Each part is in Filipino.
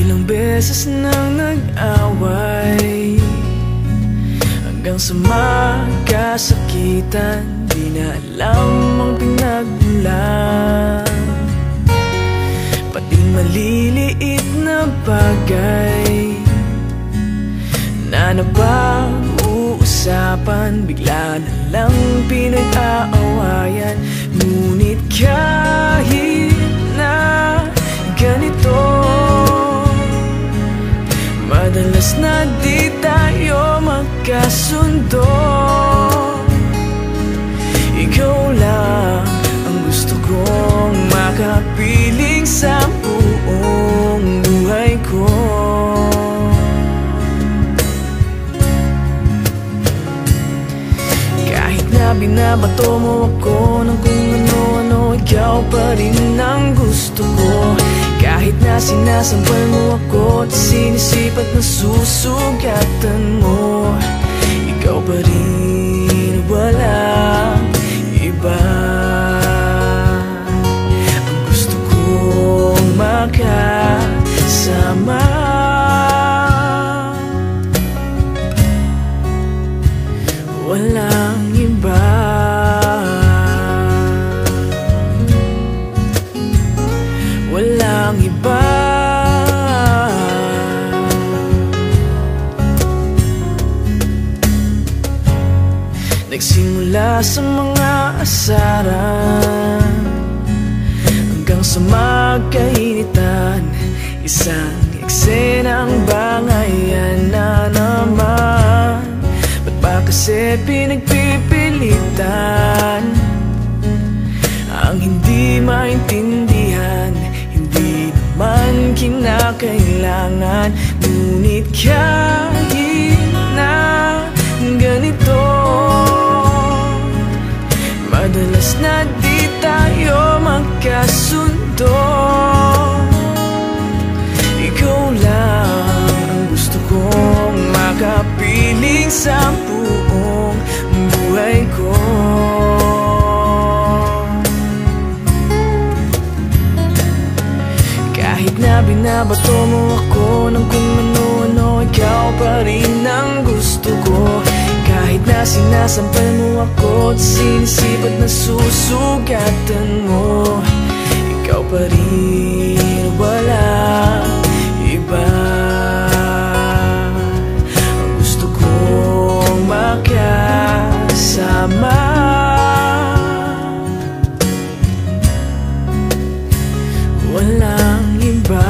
Ilang beses nang nag-away, hanggang sa magkasakitan. Di na alam ang pinagmulan, pati maliliit na bagay na napag-uusapan, bigla na lang pinag-aawayan. Ngunit kahit na ganito, madalas na di tayo magkasundo. Ikaw lang ang gusto kong makapiling sa buong buhay ko. Kahit na binabato mo ako ng kung ano-ano, ikaw pa rin ang gusto ko. Kahit na sinasampal mo ako at sinisipat na susugatan mo, ikaw pa rin, walang iba. Ang gusto kong makasama, walang iba. Walang iba. Nagsimula sa mga asaran hanggang sa magkainitan, isang eksenang bangayan na naman. Ba't ba kasi pinagpipilitan ang hindi maintindihan? Hindi naman kinakailangan. Ngunit kahit na ganito, madalas na di tayo magkasundo. Ikaw lang ang gusto kong makapiling sa buong buhay ko. Kahit na binabato mo ako ng kung ano-ano, ikaw pa rin ang gusto ko. Kahit na sinasampal mo ako at sinisipat na susugatan mo, ikaw pa rin, walang iba. Ang gusto kong makasama, walang iba.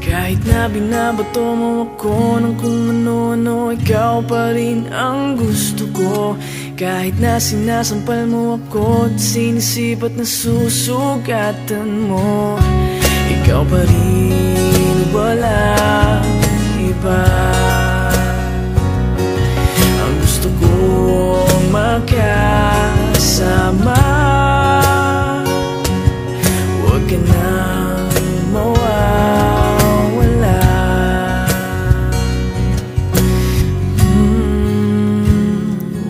Kahit na binabato mo ako ng kung ano-ano, ikaw pa rin ang gusto ko. Kahit na sinasampal mo ako at sinisipat na susugatan mo, ikaw pa rin, walang iba. Ang gusto kong makasama, huwag ka nang mawawala.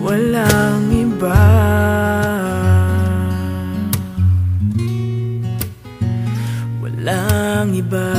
Walang iba. Walang iba.